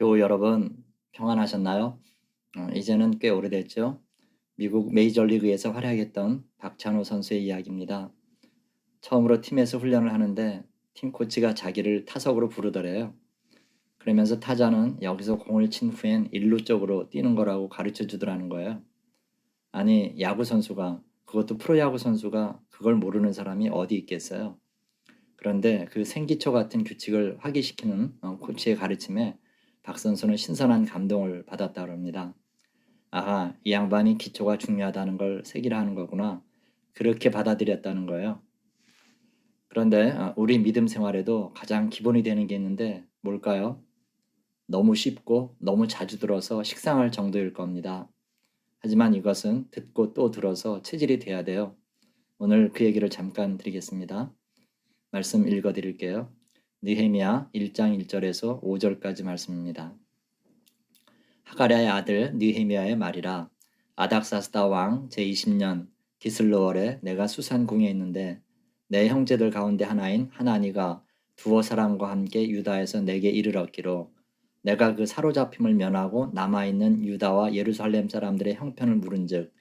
요 여러분 평안하셨나요? 이제는 꽤 오래됐죠. 미국 메이저리그에서 활약했던 박찬호 선수의 이야기입니다. 처음으로 팀에서 훈련을 하는데 팀 코치가 자기를 타석으로 부르더래요. 그러면서 타자는 여기서 공을 친 후엔 일루 쪽으로 뛰는 거라고 가르쳐 주더라는 거예요. 아니, 야구 선수가, 그것도 프로야구 선수가 그걸 모르는 사람이 어디 있겠어요. 그런데 그 생기초 같은 규칙을 확인시키는 코치의 가르침에 박 선수는 신선한 감동을 받았다고 합니다. 아하, 이 양반이 기초가 중요하다는 걸 새기라 하는 거구나. 그렇게 받아들였다는 거예요. 그런데 우리 믿음 생활에도 가장 기본이 되는 게 있는데 뭘까요? 너무 쉽고 너무 자주 들어서 식상할 정도일 겁니다. 하지만 이것은 듣고 또 들어서 체질이 돼야 돼요. 오늘 그 얘기를 잠깐 드리겠습니다. 말씀 읽어 드릴게요. 느헤미야 1장 1절에서 5절까지 말씀입니다. 하가랴의 아들 느헤미야의 말이라. 아닥사스다 왕 제20년 기슬로월에 내가 수산궁에 있는데 내 형제들 가운데 하나인 하나니가 두어 사람과 함께 유다에서 내게 이르렀기로 내가 그 사로잡힘을 면하고 남아있는 유다와 예루살렘 사람들의 형편을 물은즉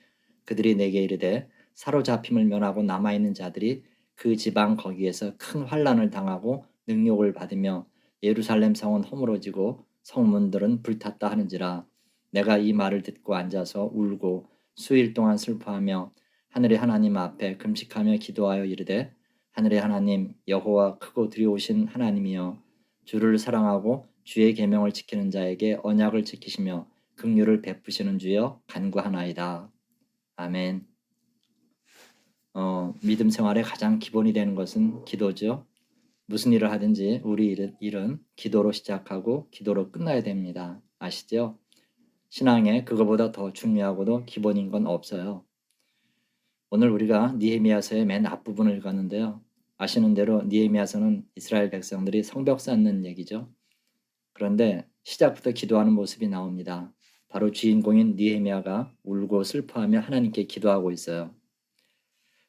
그들이 내게 이르되 사로잡힘을 면하고 남아있는 자들이 그 지방 거기에서 큰 환난을 당하고 능욕을 받으며 예루살렘 성은 허물어지고 성문들은 불탔다 하는지라. 내가 이 말을 듣고 앉아서 울고 수일 동안 슬퍼하며 하늘의 하나님 앞에 금식하며 기도하여 이르되 하늘의 하나님 여호와 크고 두려우신 하나님이여 주를 사랑하고 주의 계명을 지키는 자에게 언약을 지키시며 긍휼을 베푸시는 주여 간구하나이다. 아멘. 믿음 생활의 가장 기본이 되는 것은 기도죠. 무슨 일을 하든지 우리 일은 기도로 시작하고 기도로 끝나야 됩니다. 아시죠? 신앙에 그거보다 더 중요하고도 기본인 건 없어요. 오늘 우리가 느헤미야서의 맨 앞부분을 읽었는데요. 아시는 대로 느헤미야서는 이스라엘 백성들이 성벽 쌓는 얘기죠. 그런데 시작부터 기도하는 모습이 나옵니다. 바로 주인공인 느헤미야가 울고 슬퍼하며 하나님께 기도하고 있어요.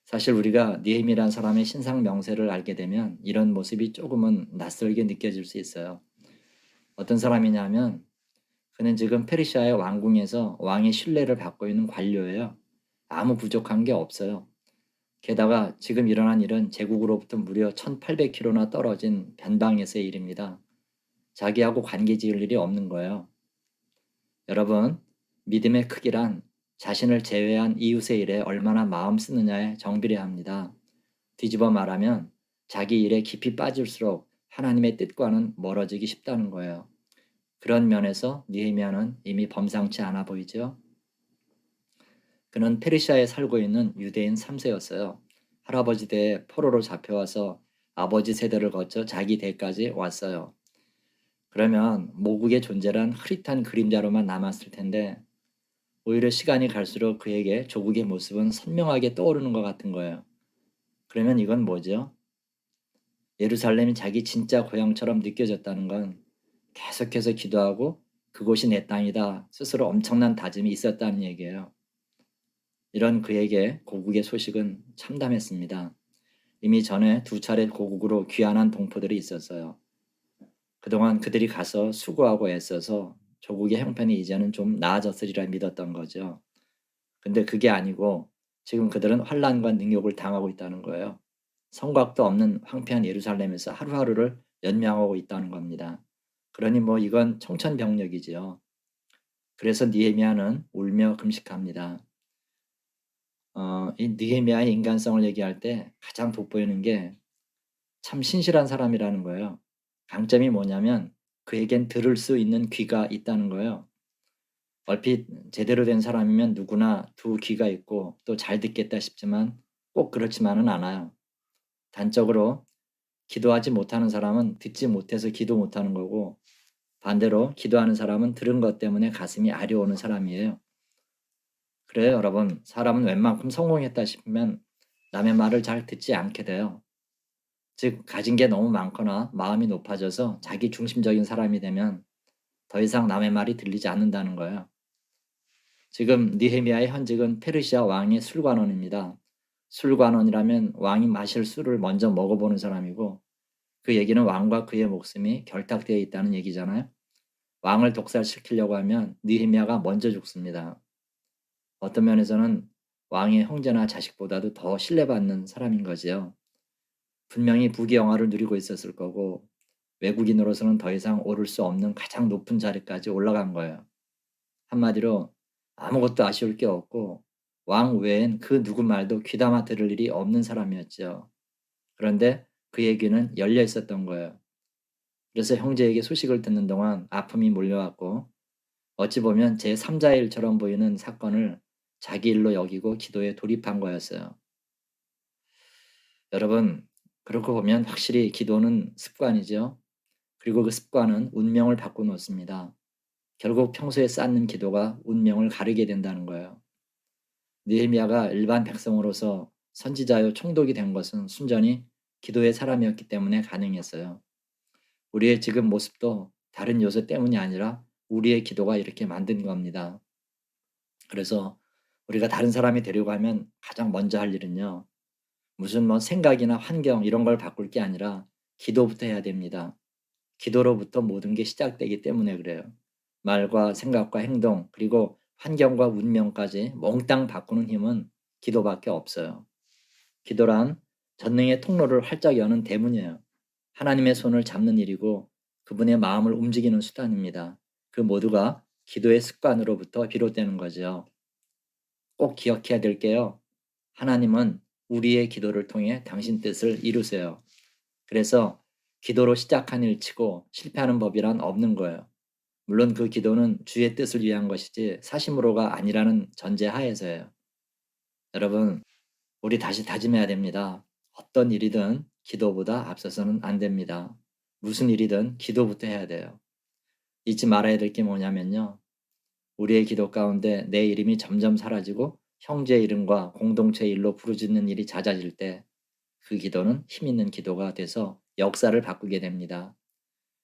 사실 우리가 느헤미야라는 사람의 신상 명세를 알게 되면 이런 모습이 조금은 낯설게 느껴질 수 있어요. 어떤 사람이냐면 그는 지금 페르시아의 왕궁에서 왕의 신뢰를 받고 있는 관료예요. 아무 부족한 게 없어요. 게다가 지금 일어난 일은 제국으로부터 무려 1800km나 떨어진 변방에서의 일입니다. 자기하고 관계 지을 일이 없는 거예요. 여러분, 믿음의 크기란 자신을 제외한 이웃의 일에 얼마나 마음 쓰느냐에 정비례합니다. 뒤집어 말하면 자기 일에 깊이 빠질수록 하나님의 뜻과는 멀어지기 쉽다는 거예요. 그런 면에서 느헤미야는 이미 범상치 않아 보이죠. 그는 페르시아에 살고 있는 유대인 3세였어요. 할아버지 대에 포로로 잡혀와서 아버지 세대를 거쳐 자기 대까지 왔어요. 그러면 모국의 존재란 흐릿한 그림자로만 남았을 텐데 오히려 시간이 갈수록 그에게 조국의 모습은 선명하게 떠오르는 것 같은 거예요. 그러면 이건 뭐죠? 예루살렘이 자기 진짜 고향처럼 느껴졌다는 건 계속해서 기도하고 그곳이 내 땅이다 스스로 엄청난 다짐이 있었다는 얘기예요. 이런 그에게 고국의 소식은 참담했습니다. 이미 전에 2차례 고국으로 귀환한 동포들이 있었어요. 그동안 그들이 가서 수고하고 애써서 조국의 형편이 이제는 좀 나아졌으리라 믿었던 거죠. 근데 그게 아니고 지금 그들은 환난과 능욕을 당하고 있다는 거예요. 성곽도 없는 황폐한 예루살렘에서 하루하루를 연명하고 있다는 겁니다. 그러니 뭐 이건 청천벽력이지요. 그래서 느헤미야는 울며 금식합니다. 이 느헤미야의 인간성을 얘기할 때 가장 돋보이는 게 참 신실한 사람이라는 거예요. 강점이 뭐냐면 그에겐 들을 수 있는 귀가 있다는 거예요. 얼핏 제대로 된 사람이면 누구나 두 귀가 있고 또 잘 듣겠다 싶지만 꼭 그렇지만은 않아요. 단적으로 기도하지 못하는 사람은 듣지 못해서 기도 못하는 거고 반대로 기도하는 사람은 들은 것 때문에 가슴이 아려오는 사람이에요. 그래요, 여러분. 사람은 웬만큼 성공했다 싶으면 남의 말을 잘 듣지 않게 돼요. 즉, 가진 게 너무 많거나 마음이 높아져서 자기 중심적인 사람이 되면 더 이상 남의 말이 들리지 않는다는 거예요. 지금 느헤미야의 현직은 페르시아 왕의 술관원입니다. 술관원이라면 왕이 마실 술을 먼저 먹어보는 사람이고 그 얘기는 왕과 그의 목숨이 결탁되어 있다는 얘기잖아요. 왕을 독살시키려고 하면 느헤미야가 먼저 죽습니다. 어떤 면에서는 왕의 형제나 자식보다도 더 신뢰받는 사람인 거지요. 분명히 부귀영화를 누리고 있었을 거고 외국인으로서는 더 이상 오를 수 없는 가장 높은 자리까지 올라간 거예요. 한마디로 아무것도 아쉬울 게 없고 왕 외엔 그 누구 말도 귀담아 들을 일이 없는 사람이었죠. 그런데 그의 귀는 열려 있었던 거예요. 그래서 형제에게 소식을 듣는 동안 아픔이 몰려왔고 어찌 보면 제3자의 일처럼 보이는 사건을 자기 일로 여기고 기도에 돌입한 거였어요. 여러분, 그렇게 보면 확실히 기도는 습관이죠. 그리고 그 습관은 운명을 바꿔 놓습니다. 결국 평소에 쌓는 기도가 운명을 가르게 된다는 거예요. 느헤미야가 일반 백성으로서 선지자요 총독이 된 것은 순전히 기도의 사람이었기 때문에 가능했어요. 우리의 지금 모습도 다른 요소 때문이 아니라 우리의 기도가 이렇게 만든 겁니다. 그래서 우리가 다른 사람이 되려고 하면 가장 먼저 할 일은요. 무슨 뭐 생각이나 환경 이런 걸 바꿀 게 아니라 기도부터 해야 됩니다. 기도로부터 모든 게 시작되기 때문에 그래요. 말과 생각과 행동 그리고 환경과 운명까지 몽땅 바꾸는 힘은 기도밖에 없어요. 기도란 전능의 통로를 활짝 여는 대문이에요. 하나님의 손을 잡는 일이고 그분의 마음을 움직이는 수단입니다. 그 모두가 기도의 습관으로부터 비롯되는 거죠. 꼭 기억해야 될 게요. 하나님은 우리의 기도를 통해 당신 뜻을 이루세요. 그래서 기도로 시작한 일치고 실패하는 법이란 없는 거예요. 물론 그 기도는 주의 뜻을 위한 것이지 사심으로가 아니라는 전제 하에서예요. 여러분, 우리 다시 다짐해야 됩니다. 어떤 일이든 기도보다 앞서서는 안 됩니다. 무슨 일이든 기도부터 해야 돼요. 잊지 말아야 될 게 뭐냐면요. 우리의 기도 가운데 내 이름이 점점 사라지고 형제 이름과 공동체 일로 부르짖는 일이 잦아질 때 그 기도는 힘 있는 기도가 돼서 역사를 바꾸게 됩니다.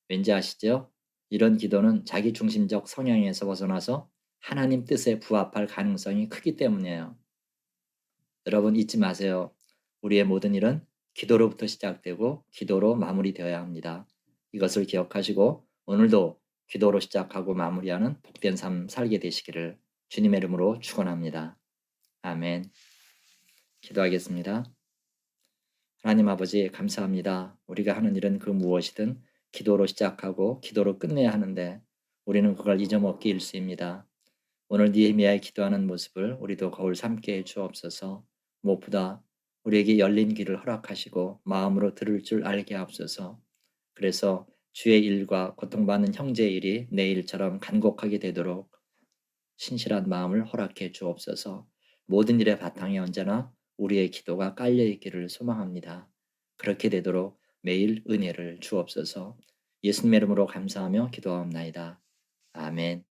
왠지 아시죠? 이런 기도는 자기 중심적 성향에서 벗어나서 하나님 뜻에 부합할 가능성이 크기 때문이에요. 여러분 잊지 마세요. 우리의 모든 일은 기도로부터 시작되고 기도로 마무리되어야 합니다. 이것을 기억하시고 오늘도 기도로 시작하고 마무리하는 복된 삶 살게 되시기를 주님의 이름으로 축원합니다. 아멘. 기도하겠습니다. 하나님 아버지 감사합니다. 우리가 하는 일은 그 무엇이든 기도로 시작하고 기도로 끝내야 하는데 우리는 그걸 잊어먹기 일쑤입니다. 오늘 느헤미야의 기도하는 모습을 우리도 거울 삼게 해 주옵소서. 무엇보다 우리에게 열린 귀를 허락하시고 마음으로 들을 줄 알게 하옵소서. 그래서 주의 일과 고통받는 형제의 일이 내 일처럼 간곡하게 되도록 신실한 마음을 허락해 주옵소서. 모든 일의 바탕에 언제나 우리의 기도가 깔려 있기를 소망합니다. 그렇게 되도록 매일 은혜를 주옵소서. 예수님의 이름으로 감사하며 기도하옵나이다. 아멘.